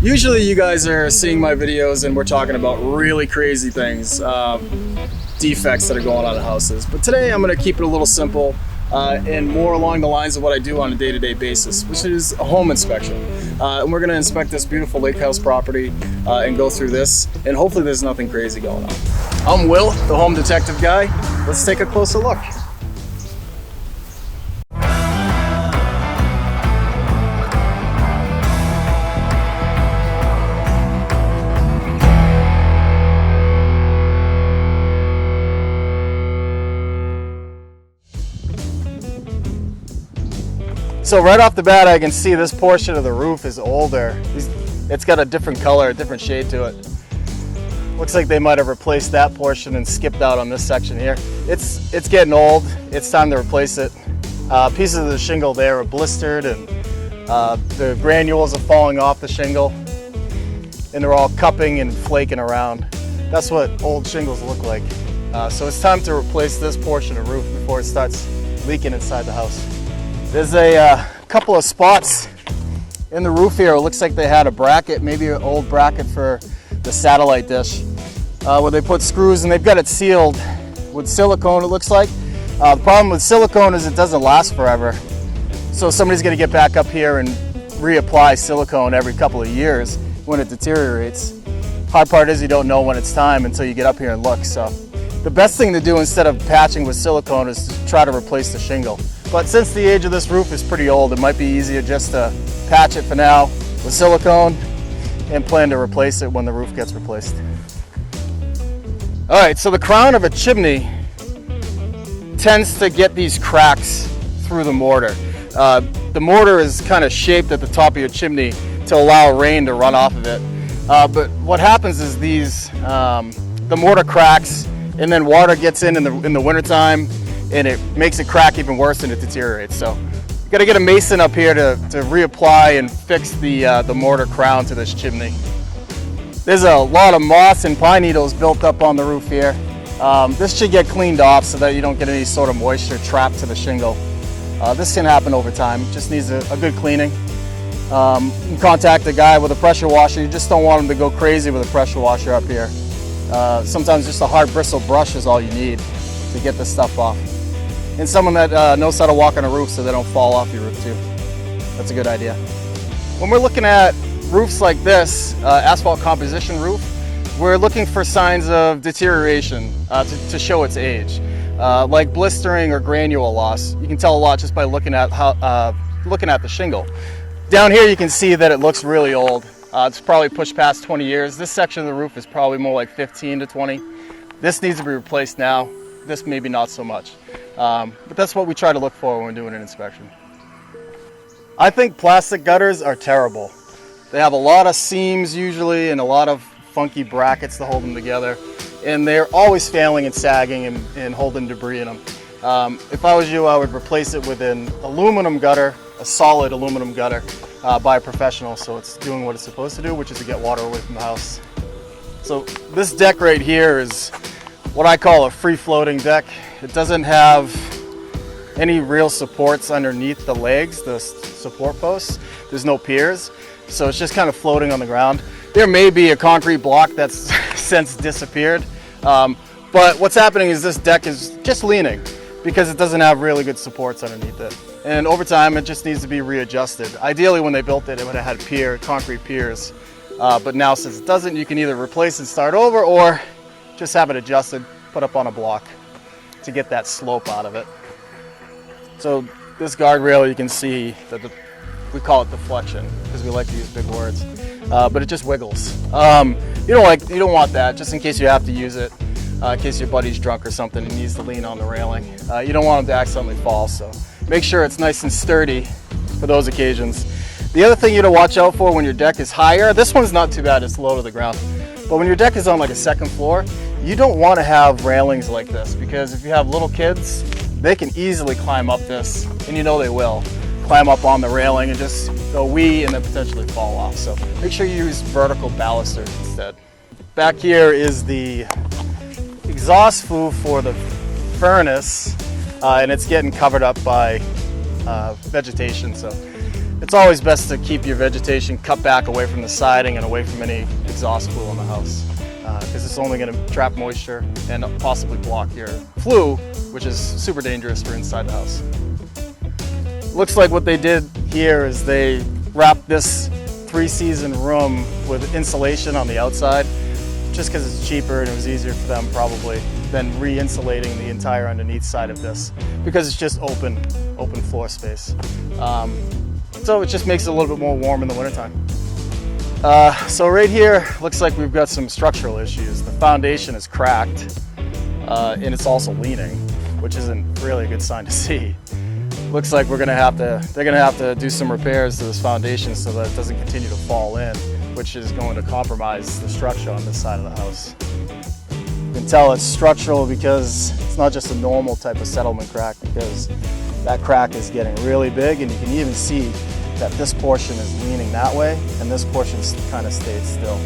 Usually you guys are seeing my videos and we're talking about really crazy things, defects that are going on in houses. But today I'm going to keep it a little simple and more along the lines of what I do on a day-to-day basis, which is a home inspection. And we're going to inspect this beautiful lake house property and go through this, and hopefully there's nothing crazy going on. I'm Will, the home detective guy. Let's take a closer look. So right off the bat, I can see this portion of the roof is older. It's got a different color, a different shade to it. Looks like they might have replaced that portion and skipped out on this section here. It's getting old. It's time to replace it. Pieces of the shingle there are blistered, and the granules are falling off the shingle, and they're all cupping and flaking around. That's what old shingles look like. So it's time to replace this portion of roof before it starts leaking inside the house. There's a couple of spots in the roof here. It looks like they had a bracket, maybe an old bracket for the satellite dish, where they put screws, and they've got it sealed with silicone, it looks like. The problem with silicone is it doesn't last forever. So somebody's gonna get back up here and reapply silicone every couple of years when it deteriorates. Hard part is you don't know when it's time until you get up here and look. So the best thing to do instead of patching with silicone is to try to replace the shingle. But since the age of this roof is pretty old, it might be easier just to patch it for now with silicone and plan to replace it when the roof gets replaced. All right, so the crown of a chimney tends to get these cracks through the mortar. The mortar is kind of shaped at the top of your chimney to allow rain to run off of it. But what happens is the mortar cracks, and then water gets in the wintertime, and it makes it crack even worse and it deteriorates. So you gotta get a mason up here to reapply and fix the mortar crown to this chimney. There's a lot of moss and pine needles built up on the roof here. This should get cleaned off so that you don't get any sort of moisture trapped to the shingle. This can happen over time, just needs a good cleaning. You can contact a guy with a pressure washer. You just don't want him to go crazy with a pressure washer up here. Sometimes just a hard bristle brush is all you need to get this stuff off. And someone that knows how to walk on a roof so they don't fall off your roof too. That's a good idea. When we're looking at roofs like this, asphalt composition roof, we're looking for signs of deterioration to show its age, like blistering or granule loss. You can tell a lot just by looking at the shingle. Down here you can see that it looks really old. It's probably pushed past 20 years. This section of the roof is probably more like 15 to 20. This needs to be replaced now. This maybe not so much. But that's what we try to look for when we're doing an inspection. I think plastic gutters are terrible. They have a lot of seams usually and a lot of funky brackets to hold them together. And they're always failing and sagging and holding debris in them. If I was you, I would replace it with an aluminum gutter, a solid aluminum gutter by a professional, so it's doing what it's supposed to do, which is to get water away from the house. So this deck right here is what I call a free-floating deck. It doesn't have any real supports underneath the legs, the support posts. There's no piers, so it's just kind of floating on the ground. There may be a concrete block that's since disappeared, but what's happening is this deck is just leaning because it doesn't have really good supports underneath it. And over time, it just needs to be readjusted. Ideally, when they built it, it would have had concrete piers, but now since it doesn't, you can either replace and start over or just have it adjusted, put up on a block to get that slope out of it. So this guardrail, you can see that we call it deflection because we like to use big words, but it just wiggles. You don't want that, just in case you have to use it, in case your buddy's drunk or something and needs to lean on the railing. You don't want him to accidentally fall, so make sure it's nice and sturdy for those occasions. The other thing you to watch out for when your deck is higher, this one's not too bad, it's low to the ground, but when your deck is on like a second floor, you don't want to have railings like this because if you have little kids, they can easily climb up this, and you know they will, climb up on the railing and just go wee and then potentially fall off. So make sure you use vertical balusters instead. Back here is the exhaust flue for the furnace, and it's getting covered up by vegetation. So It's always best to keep your vegetation cut back away from the siding and away from any exhaust pool in the house, because it's only going to trap moisture and possibly block your flue, which is super dangerous for inside the house. Looks like what they did here is they wrapped this 3-season room with insulation on the outside, just because it's cheaper and it was easier for them probably than re-insulating the entire underneath side of this, because it's just open floor space. So it just makes it a little bit more warm in the wintertime. So right here, looks like we've got some structural issues. The foundation is cracked, and it's also leaning, which isn't really a good sign to see. Looks like they're gonna have to do some repairs to this foundation so that it doesn't continue to fall in, which is going to compromise the structure on this side of the house. You can tell it's structural because it's not just a normal type of settlement crack, because that crack is getting really big, and you can even see that this portion is leaning that way and this portion kind of stayed still.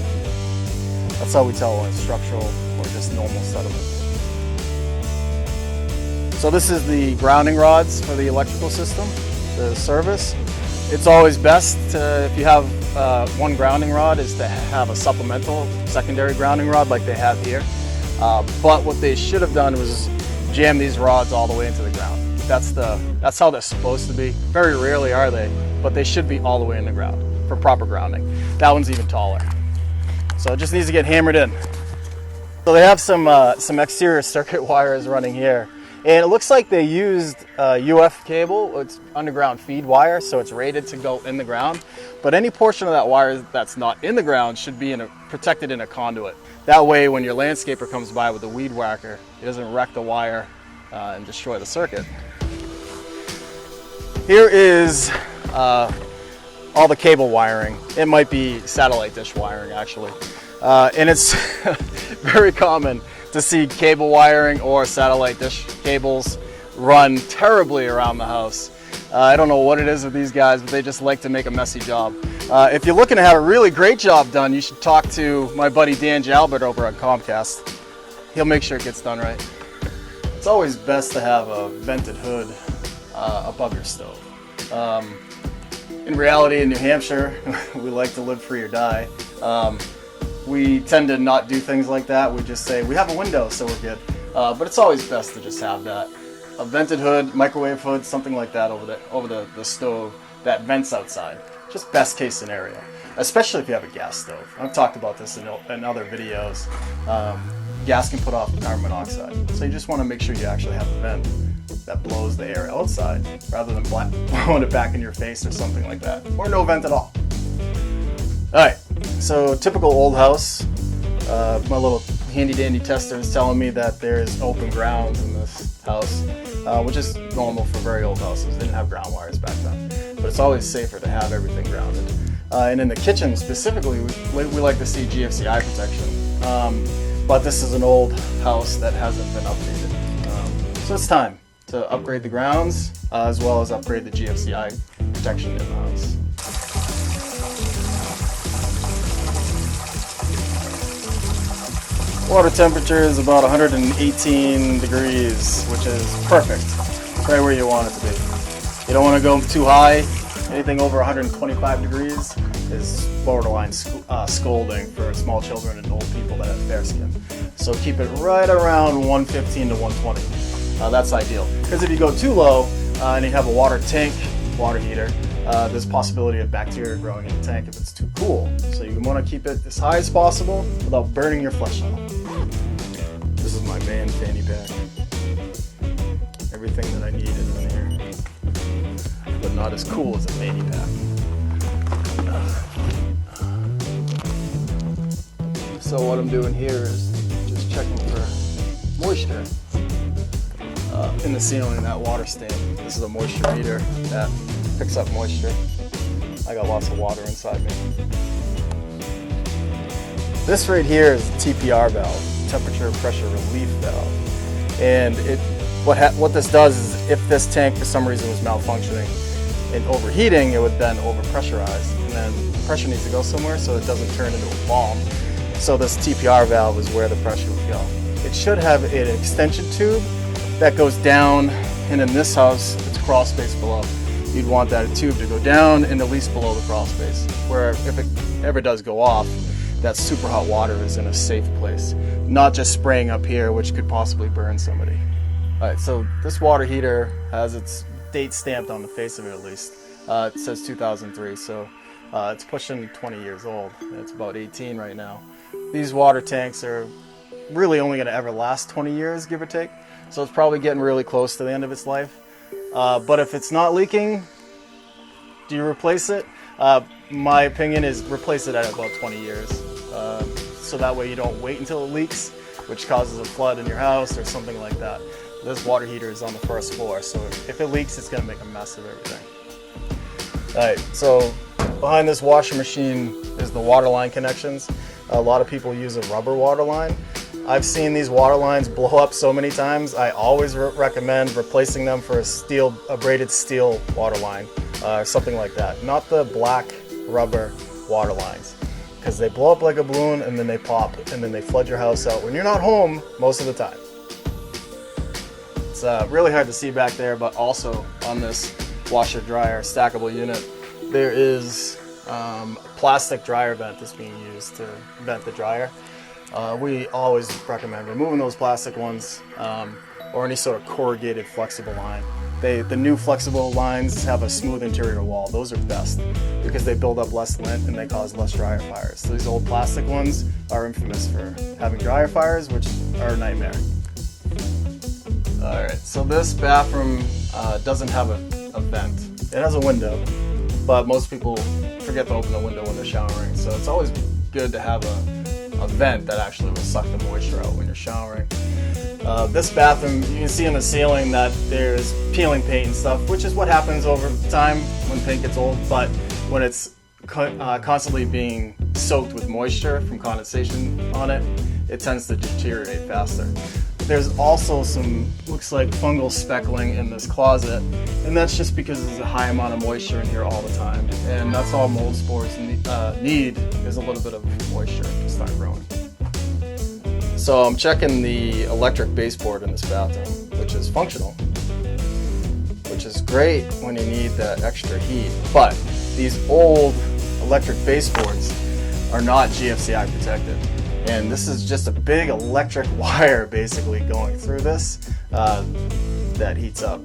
That's how we tell when it's structural or just normal settlement. So this is the grounding rods for the electrical system, the service. It's always best to, if you have one grounding rod, is to have a supplemental secondary grounding rod like they have here. But what they should have done was jam these rods all the way into the ground. That's how they're supposed to be. Very rarely are they, but they should be all the way in the ground for proper grounding. That one's even taller. So it just needs to get hammered in. So they have some exterior circuit wires running here. And it looks like they used UF cable. It's underground feed wire, so it's rated to go in the ground. But any portion of that wire that's not in the ground should be protected in a conduit. That way, when your landscaper comes by with a weed whacker, it doesn't wreck the wire and destroy the circuit. Here is all the cable wiring. It might be satellite dish wiring, actually. And it's very common to see cable wiring or satellite dish cables run terribly around the house. I don't know what it is with these guys, but they just like to make a messy job. If you're looking to have a really great job done, you should talk to my buddy Dan Jalbert over at Comcast. He'll make sure it gets done right. It's always best to have a vented hood above your stove. In reality, in New Hampshire, we like to live free or die. We tend to not do things like that. We just say, we have a window, so we're good. But it's always best to just have that. A vented hood, microwave hood, something like that over the stove that vents outside. Just best case scenario, especially if you have a gas stove. I've talked about this in other videos. Gas can put off carbon monoxide. So you just want to make sure you actually have a vent that blows the air outside rather than blowing it back in your face or something like that. Or no vent at all. Alright, so typical old house. My little handy dandy tester is telling me that there's open grounds in this house, which is normal for very old houses. They didn't have ground wires back then. But it's always safer to have everything grounded. And in the kitchen specifically, we like to see GFCI protection. But this is an old house that hasn't been updated. So it's time to upgrade the grounds as well as upgrade the GFCI protection in the house. Water temperature is about 118 degrees, which is perfect. Right where you want it to be. You don't want to go too high. Anything over 125 degrees is borderline scolding for small children and old people that have fair skin. So keep it right around 115 to 120. That's ideal. Because if you go too low and you have a water tank, water heater, there's a possibility of bacteria growing in the tank if it's too cool. So you want to keep it as high as possible without burning your flesh out. This is my man fanny pack. Everything that I need is in here, but not as cool as a fanny pack. So what I'm doing here is just checking for moisture in the ceiling, that water stain. This is a moisture meter that picks up moisture. I got lots of water inside me. This right here is a TPR valve, temperature pressure relief valve. And what this does is if this tank for some reason was malfunctioning and overheating, it would then overpressurize. And then the pressure needs to go somewhere so it doesn't turn into a bomb. So this TPR valve is where the pressure would go. It should have an extension tube that goes down, and in this house, it's crawl space below. you'd want that tube to go down and at least below the crawl space, where if it ever does go off, that super hot water is in a safe place, not just spraying up here, which could possibly burn somebody. All right, so this water heater has its date stamped on the face of it at least. It says 2003, so it's pushing 20 years old. It's about 18 right now. These water tanks are really only going to ever last 20 years, give or take, so it's probably getting really close to the end of its life. But if it's not leaking, do you replace it? My opinion is replace it at about 20 years, so that way you don't wait until it leaks, which causes a flood in your house or something like that. This water heater is on the first floor, so if it leaks, it's going to make a mess of everything. Alright, so behind this washer machine is the water line connections. A lot of people use a rubber water line. I've seen these water lines blow up so many times. I always recommend replacing them for a braided steel water line, something like that. Not the black rubber water lines, because they blow up like a balloon and then they pop and then they flood your house out when you're not home most of the time. It's really hard to see back there, but also on this washer dryer stackable unit, there is a plastic dryer vent that's being used to vent the dryer. We always recommend removing those plastic ones or any sort of corrugated flexible line. The new flexible lines have a smooth interior wall. Those are best because they build up less lint and they cause less dryer fires. So these old plastic ones are infamous for having dryer fires, which are a nightmare. Alright, so this bathroom doesn't have a vent. It has a window, but most people forget to open the window when they're showering. So it's always good to have a vent that actually will suck the moisture out when you're showering. This bathroom, you can see in the ceiling that there's peeling paint and stuff, which is what happens over time when paint gets old, but when it's constantly being soaked with moisture from condensation on it, it tends to deteriorate faster. There's also some, looks like fungal speckling in this closet, and that's just because there's a high amount of moisture in here all the time. And that's all mold spores need is a little bit of moisture to start growing. So I'm checking the electric baseboard in this bathroom, which is functional, which is great when you need that extra heat. But these old electric baseboards are not GFCI protected. And this is just a big electric wire basically going through this that heats up.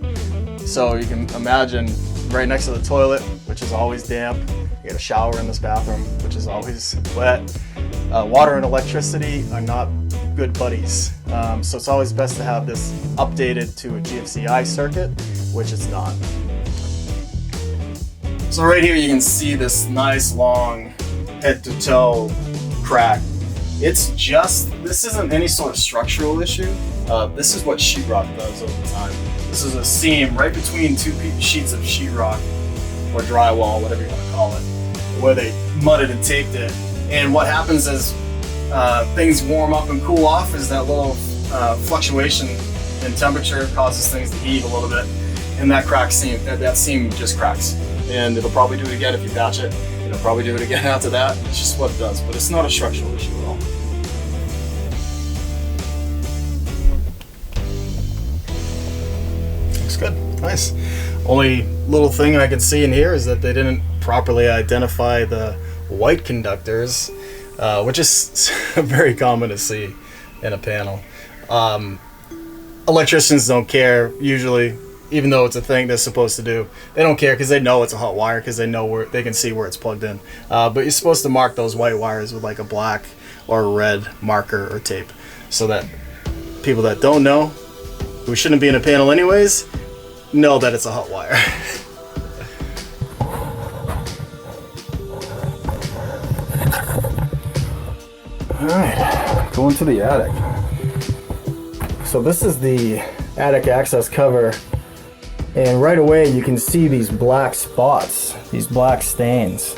So you can imagine right next to the toilet, which is always damp. You get a shower in this bathroom, which is always wet. Water and electricity are not good buddies. So it's always best to have this updated to a GFCI circuit, which it's not. So right here you can see this nice long head to toe crack. This isn't any sort of structural issue. This is what sheetrock does over time. This is a seam right between two sheets of sheetrock or drywall, whatever you want to call it, where they mudded and taped it. And what happens as things warm up and cool off is that little fluctuation in temperature causes things to heave a little bit, and that seam just cracks. And it'll probably do it again if you patch it. It'll probably do it again after that. It's just what it does, but it's not a structural issue at all. Looks good, nice. Only little thing I can see in here is that they didn't properly identify the white conductors, which is very common to see in a panel. Electricians don't care usually, even though it's a thing they're supposed to do. They don't care because they know it's a hot wire because they can see where it's plugged in. But you're supposed to mark those white wires with like a black or a red marker or tape, so that people that don't know, who shouldn't be in a panel anyways, know that it's a hot wire. Alright, going to the attic. So this is the attic access cover, and right away you can see these black spots, these black stains.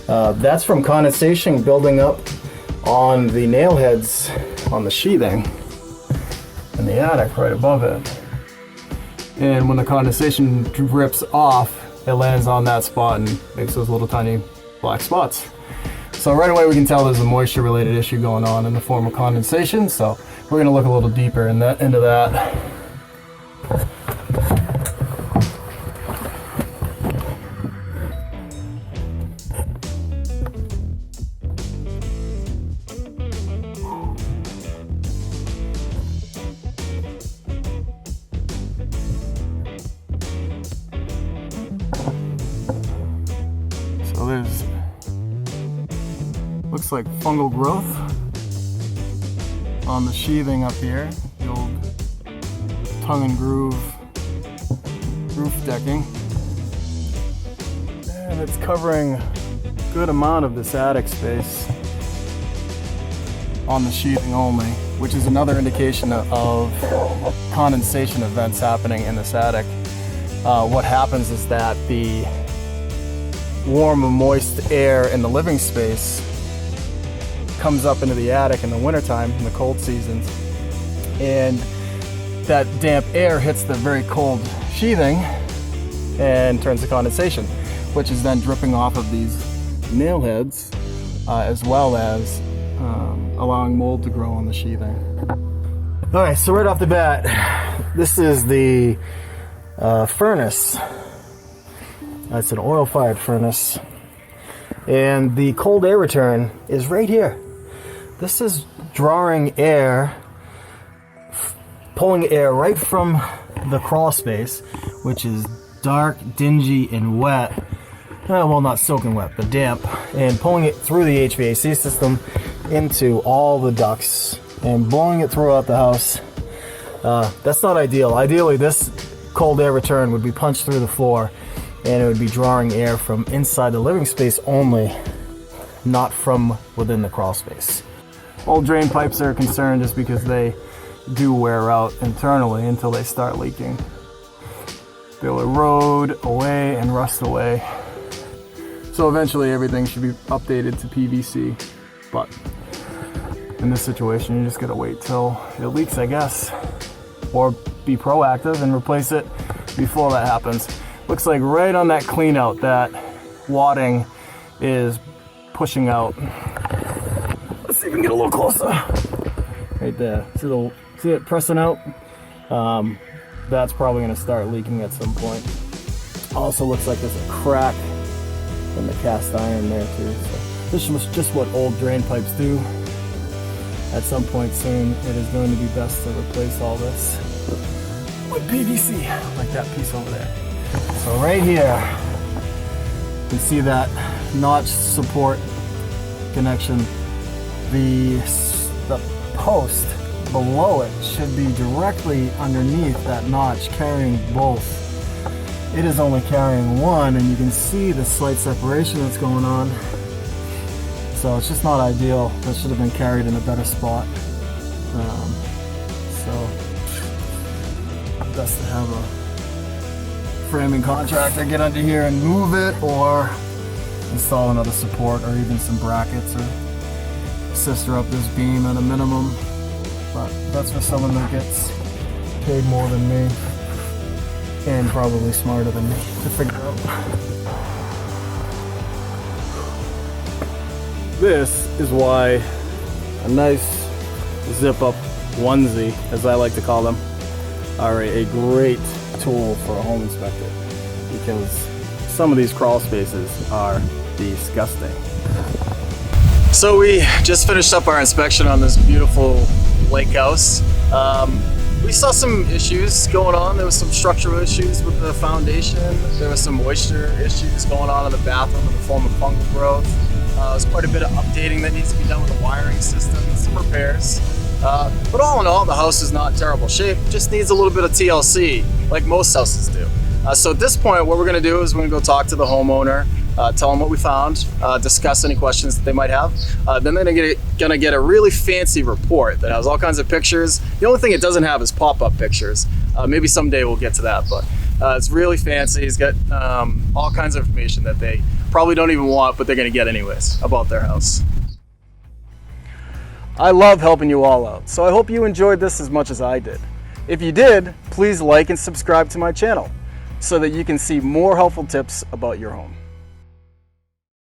That's from condensation building up on the nail heads on the sheathing in the attic right above it. And when the condensation drips off, it lands on that spot and makes those little tiny black spots. So right away we can tell there's a moisture related issue going on in the form of condensation, so we're going to look a little deeper into that. Looks like fungal growth on the sheathing up here. The old tongue and groove roof decking. And it's covering a good amount of this attic space on the sheathing only, which is another indication of condensation events happening in this attic. What happens is that the warm and moist air in the living space comes up into the attic in the wintertime, in the cold seasons, and that damp air hits the very cold sheathing and turns to condensation, which is then dripping off of these nail heads, as well as allowing mold to grow on the sheathing. All right, so right off the bat, this is the furnace. It's an oil-fired furnace, and the cold air return is right here. This is drawing air, pulling air right from the crawl space, which is dark, dingy, and wet. Well, not soaking wet, but damp, and pulling it through the HVAC system into all the ducts and blowing it throughout the house. That's not ideal. Ideally, this cold air return would be punched through the floor, and it would be drawing air from inside the living space only, not from within the crawl space. Old drain pipes are a concern just because they do wear out internally until they start leaking. They'll erode away and rust away. So eventually everything should be updated to PVC, but in this situation you just gotta wait till it leaks, I guess, or be proactive and replace it before that happens. Looks like right on that clean out, that wadding is pushing out. Let's see if we can get a little closer. Right there. See it pressing out? That's probably going to start leaking at some point. Also looks like there's a crack in the cast iron there too. So this was just what old drain pipes do. At some point soon, it is going to be best to replace all this with PVC, like that piece over there. So right here, you can see that notch support connection. The post below it should be directly underneath that notch, carrying both. It is only carrying one, and you can see the slight separation that's going on. So it's just not ideal. That should have been carried in a better spot. So best to have a framing contractor get under here and move it, or install another support, or even some brackets, or sister up this beam at a minimum. But that's for someone that gets paid more than me, and probably smarter than me, to figure out. This is why a nice zip-up onesie, as I like to call them, are a great tool for a home inspector, because some of these crawl spaces are disgusting. So we just finished up our inspection on this beautiful lake house. We saw some issues going on. There was some structural issues with the foundation. There was some moisture issues going on in the bathroom in the form of fungal growth. There's quite a bit of updating that needs to be done with the wiring system, some repairs. But all in all, the house is not in terrible shape. Just needs a little bit of TLC, like most houses do. So at this point, what we're gonna do is we're gonna go talk to the homeowner, tell them what we found, discuss any questions that they might have. Then they're gonna get a really fancy report that has all kinds of pictures. The only thing it doesn't have is pop-up pictures. Maybe someday we'll get to that, but it's really fancy. He's got all kinds of information that they probably don't even want, but they're gonna get anyways about their house. I love helping you all out, so I hope you enjoyed this as much as I did. If you did, please like and subscribe to my channel so that you can see more helpful tips about your home.